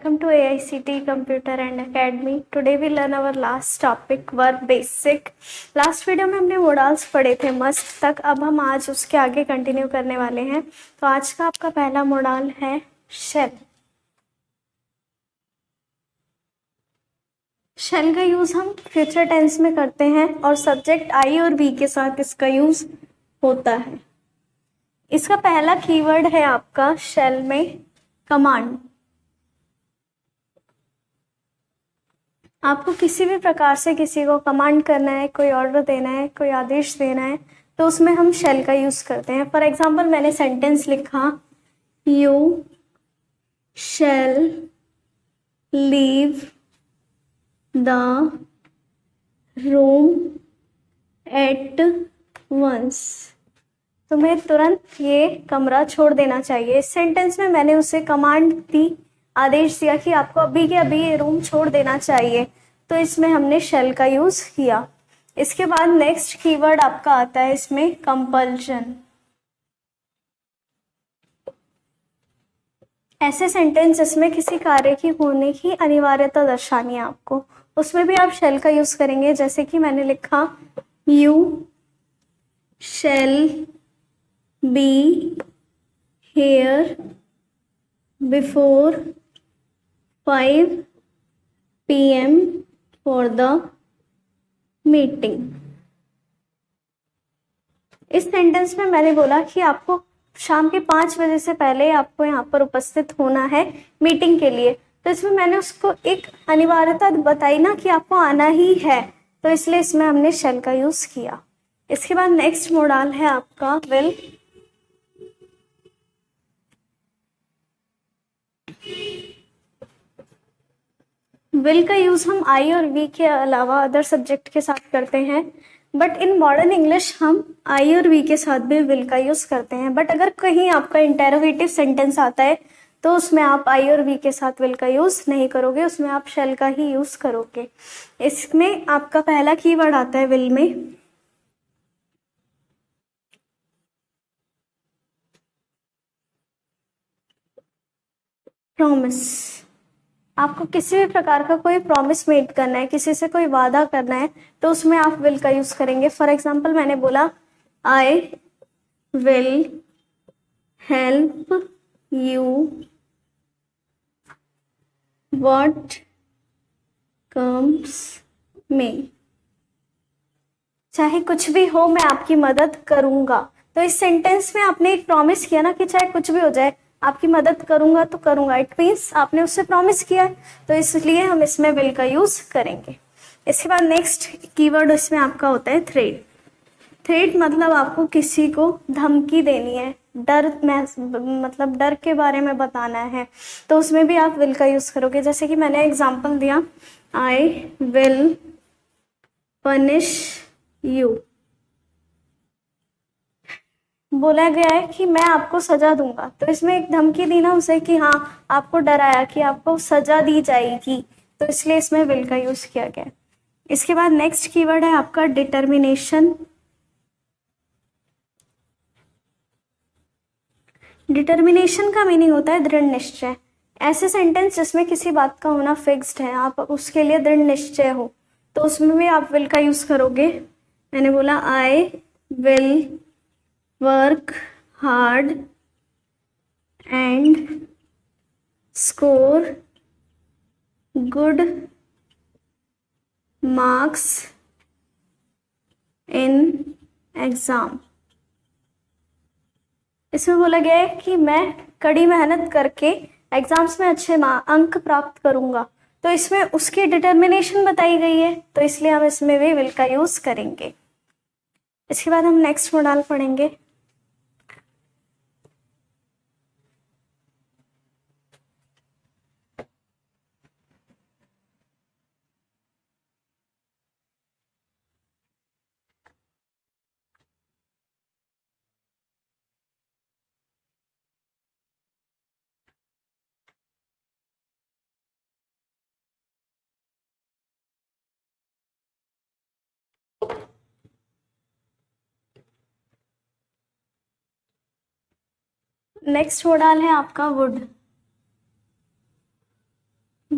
Welcome to AICT Computer and Academy. Today we learn our last topic verb basic. Last video में हमने modals पढ़े थे must तक. अब हम आज उसके आगे कंटिन्यू करने वाले हैं. तो आज का आपका पहला मोडाल है शेल. शेल का यूज हम फ्यूचर टेंस में करते हैं और सब्जेक्ट आई और बी के साथ इसका यूज होता है. इसका पहला कीवर्ड है आपका शेल में कमांड. आपको किसी भी प्रकार से किसी को कमांड करना है, कोई ऑर्डर देना है, कोई आदेश देना है, तो उसमें हम शेल का यूज करते हैं. फॉर एग्जाम्पल मैंने सेंटेंस लिखा, you shall leave the room at once. तुम्हें तुरंत ये कमरा छोड़ देना चाहिए. इस सेंटेंस में मैंने उसे कमांड दी, आदेश दिया कि आपको अभी के अभी ये रूम छोड़ देना चाहिए. तो इसमें हमने शेल का यूज किया. इसके बाद नेक्स्ट कीवर्ड आपका आता है इसमें कंपल्शन. ऐसे सेंटेंस जिसमें किसी कार्य की होने की अनिवार्यता दर्शानी है आपको, उसमें भी आप शेल का यूज करेंगे. जैसे कि मैंने लिखा, you shall be here before 5 PM for the meeting. इस सेंटेंस में मैंने बोला कि आपको शाम के 5 बजे से पहले आपको यहाँ पर उपस्थित होना है मीटिंग के लिए. तो इसमें मैंने उसको एक अनिवार्यता बताई ना कि आपको आना ही है, तो इसलिए इसमें हमने शेल का यूज किया. इसके बाद नेक्स्ट मोडाल है आपका विल. विल का यूज हम आई और वी के अलावा अदर सब्जेक्ट के साथ करते हैं. बट इन मॉडर्न इंग्लिश हम आई और वी के साथ भी विल का यूज करते हैं. बट अगर कहीं आपका इंटेरोगेटिव सेंटेंस आता है तो उसमें आप आई और वी के साथ विल का यूज नहीं करोगे, उसमें आप शेल का ही यूज करोगे. इसमें आपका पहला कीवर्ड आता है विल में प्रॉमिस. आपको किसी भी प्रकार का कोई प्रॉमिस मेड करना है, किसी से कोई वादा करना है, तो उसमें आप विल का यूज करेंगे. फॉर एग्जाम्पल मैंने बोला, I will help you what comes में. चाहे कुछ भी हो मैं आपकी मदद करूंगा. तो इस सेंटेंस में आपने एक प्रॉमिस किया ना कि चाहे कुछ भी हो जाए आपकी मदद करूंगा तो करूंगा. इट मीन्स आपने उससे प्रॉमिस किया है, तो इसलिए हम इसमें विल का यूज करेंगे. इसके बाद नेक्स्ट कीवर्ड इसमें आपका होता है थ्रेट. थ्रेट मतलब आपको किसी को धमकी देनी है, डर मतलब डर के बारे में बताना है, तो उसमें भी आप विल का यूज करोगे. जैसे कि मैंने एग्जांपल दिया, आई विल पनिश यू. बोला गया है कि मैं आपको सजा दूंगा, तो इसमें एक धमकी दी ना उसे कि हाँ आपको डराया कि आपको सजा दी जाएगी, तो इसलिए इसमें विल का यूज किया गया. इसके बाद नेक्स्ट कीवर्ड है आपका डिटर्मिनेशन. डिटर्मिनेशन का मीनिंग होता है दृढ़ निश्चय. ऐसे सेंटेंस जिसमें किसी बात का होना फिक्स्ड है, आप उसके लिए दृढ़ निश्चय हो, तो उसमें भी आप विल का यूज करोगे. मैंने बोला, I will work hard and score good marks in exam. इसमें बोला गया है कि मैं कड़ी मेहनत करके एग्जाम्स में अच्छे अंक प्राप्त करूंगा, तो इसमें उसकी डिटर्मिनेशन बताई गई है, तो इसलिए हम इसमें भी विल का यूज करेंगे. इसके बाद हम नेक्स्ट मॉडल पढ़ेंगे. नेक्स्ट मॉडल है आपका वुड.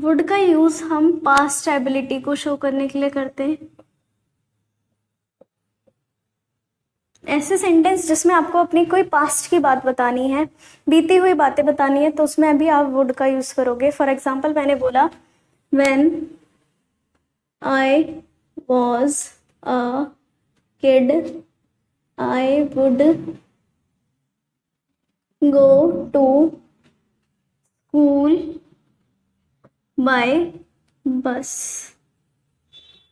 वुड का यूज हम पास्ट एबिलिटी को शो करने के लिए करते हैं। ऐसे सेंटेंस जिसमें आपको अपनी कोई पास्ट की बात बतानी है, बीती हुई बातें बतानी है, तो उसमें अभी आप वुड का यूज करोगे। फॉर एग्जाम्पल मैंने बोला when I was a kid I would go to school by bus.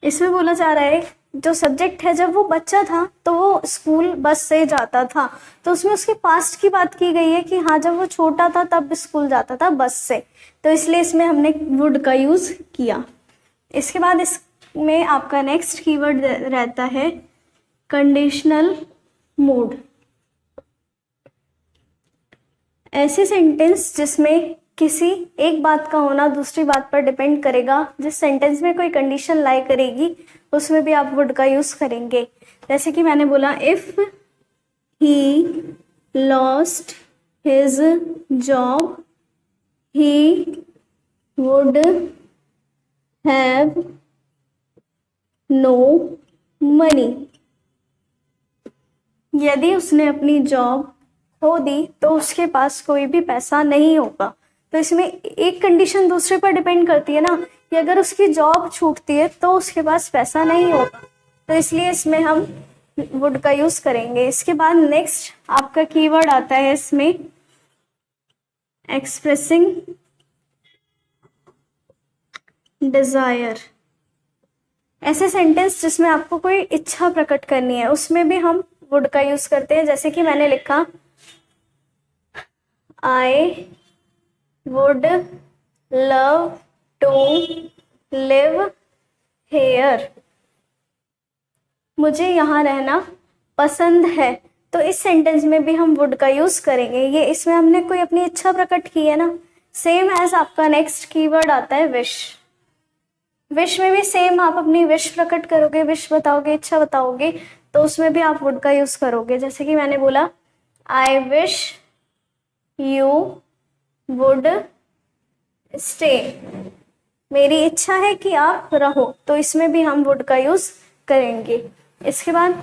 इसमें बोला जा रहा है जो सब्जेक्ट है, जब वो बच्चा था तो वो स्कूल बस से जाता था, तो उसमें उसके पास्ट की बात की गई है कि हाँ जब वो छोटा था तब स्कूल जाता था बस से, तो इसलिए इसमें हमने वुड का यूज किया। इसके बाद इसमें आपका नेक्स्ट कीवर्ड रहता है कंडीशनल मूड। ऐसे सेंटेंस जिसमें किसी एक बात का होना दूसरी बात पर डिपेंड करेगा, जिस सेंटेंस में कोई कंडीशन लाई करेगी उसमें भी आप वुड का यूज करेंगे। जैसे कि मैंने बोला if he lost his job he would have no money. यदि उसने अपनी जॉब खो दी तो उसके पास कोई भी पैसा नहीं होगा। तो इसमें एक कंडीशन दूसरे पर डिपेंड करती है ना, कि अगर उसकी जॉब छूटती है तो उसके पास पैसा नहीं होगा, तो इसलिए इसमें हम वुड का यूज करेंगे। इसके बाद नेक्स्ट आपका कीवर्ड आता है इसमें एक्सप्रेसिंग डिजायर। ऐसे सेंटेंस जिसमें आपको कोई इच्छा प्रकट करनी है उसमें भी हम वुड का यूज करते हैं। जैसे कि मैंने लिखा I would love to live here. मुझे यहाँ रहना पसंद है, तो इस सेंटेंस में भी हम वुड का यूज करेंगे। ये इसमें हमने कोई अपनी इच्छा प्रकट की है ना। सेम एज आपका नेक्स्ट कीवर्ड आता है विश। विश में भी सेम, आप अपनी विश प्रकट करोगे, विश बताओगे, इच्छा बताओगे, तो उसमें भी आप वुड का यूज करोगे। जैसे कि मैंने बोला I wish you would stay. मेरी इच्छा है कि आप रहो, तो इसमें भी हम वुड का यूज करेंगे। इसके बाद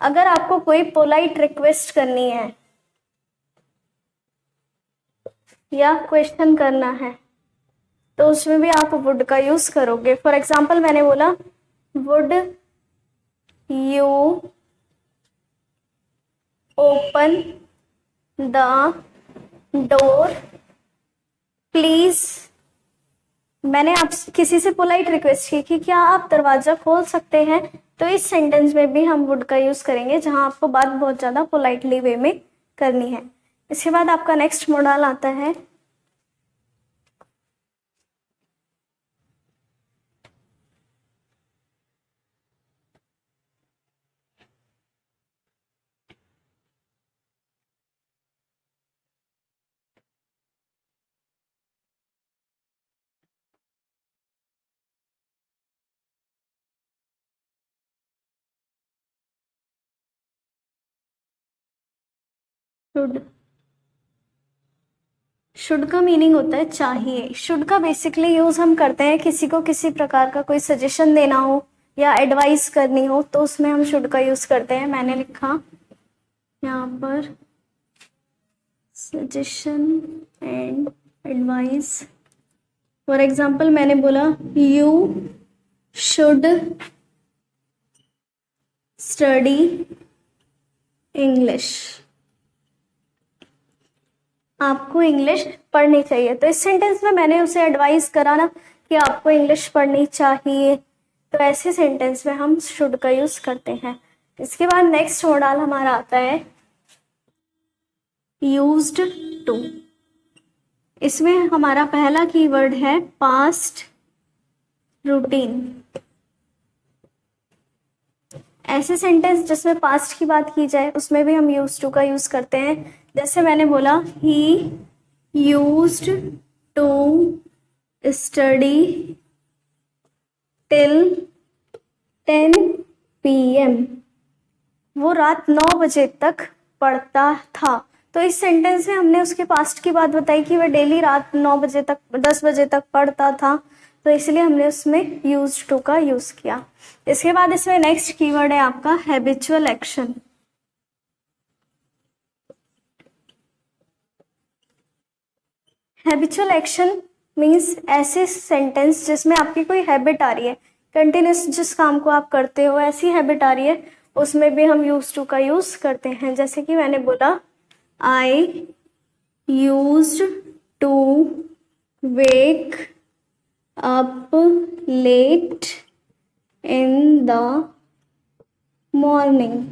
अगर आपको कोई पोलाइट रिक्वेस्ट करनी है या क्वेश्चन करना है तो उसमें भी आप वुड का यूज करोगे। फॉर एग्जाम्पल मैंने बोला would you open the door please. मैंने आप किसी से पोलाइट रिक्वेस्ट की कि क्या आप दरवाजा खोल सकते हैं, तो इस सेंटेंस में भी हम वुड का यूज करेंगे जहां आपको बात बहुत ज्यादा पोलाइटली वे में करनी है। इसके बाद आपका नेक्स्ट मॉडल आता है शुड। शुड का मीनिंग होता है चाहिए। शुड का बेसिकली यूज हम करते हैं किसी को किसी प्रकार का कोई सजेशन देना हो या एडवाइस करनी हो, तो उसमें हम शुड का यूज करते हैं। मैंने लिखा यहाँ पर suggestion and advice. For example मैंने बोला यू शुड स्टडी इंग्लिश। आपको इंग्लिश पढ़नी चाहिए, तो इस सेंटेंस में मैंने उसे एडवाइस करा ना कि आपको इंग्लिश पढ़नी चाहिए, तो ऐसे सेंटेंस में हम शुड का यूज करते हैं। इसके बाद नेक्स्ट मॉडल हमारा आता है यूज्ड टू। इसमें हमारा पहला कीवर्ड है पास्ट रूटीन। ऐसे सेंटेंस जिसमें पास्ट की बात की जाए उसमें भी हम यूज टू का यूज करते हैं। जैसे मैंने बोला he used to study till 10 PM। वो रात 9 बजे तक पढ़ता था, तो इस सेंटेंस में हमने उसके पास्ट की बात बताई कि वह डेली रात 9 बजे तक 10 बजे तक पढ़ता था, तो इसलिए हमने उसमें यूज्ड टू का यूज किया। इसके बाद इसमें नेक्स्ट कीवर्ड है आपका habitual action. Habitual action means ऐसे सेंटेंस जिसमें आपकी कोई हैबिट आ रही है, कंटिन्यूस जिस काम को आप करते हो ऐसी हैबिट आ रही है, उसमें भी हम यूज टू का यूज करते हैं। जैसे कि मैंने बोला I used to wake up late in the morning.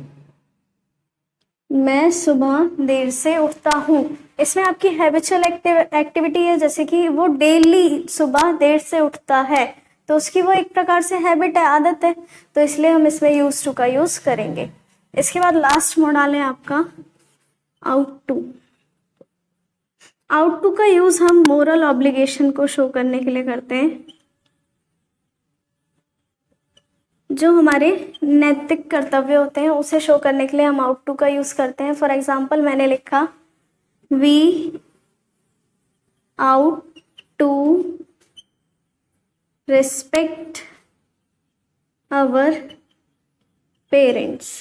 मैं सुबह देर से उठता हूँ। इसमें आपकी हैबिचुअल एक्टिविटी है, जैसे कि वो डेली सुबह देर से उठता है, तो उसकी वो एक प्रकार से हैबिट है, आदत है, तो इसलिए हम इसमें यूज टू का यूज करेंगे। इसके बाद लास्ट मॉडल है आपका आउट टू। आउट टू का यूज हम मोरल ऑब्लिगेशन को शो करने के लिए करते हैं, जो हमारे नैतिक कर्तव्य होते हैं उसे शो करने के लिए हम आउट टू का यूज करते हैं। फॉर एग्जाम्पल मैंने लिखा we ought to respect our parents.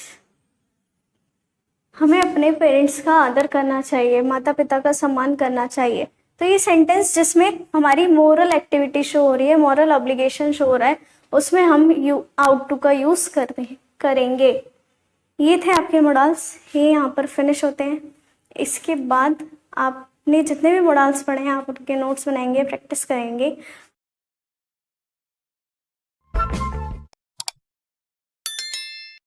हमें अपने पेरेंट्स का आदर करना चाहिए, माता पिता का सम्मान करना चाहिए। तो ये सेंटेंस जिसमें हमारी मोरल एक्टिविटी शो हो रही है, मोरल ऑब्लिगेशन शो हो रहा है, उसमें हम आउट टू का यूज करेंगे। ये थे आपके मॉडल्स, ये यहाँ पर फिनिश होते हैं। इसके बाद आपने जितने भी मॉडल्स पढ़े हैं आप उनके नोट्स बनाएंगे, प्रैक्टिस करेंगे।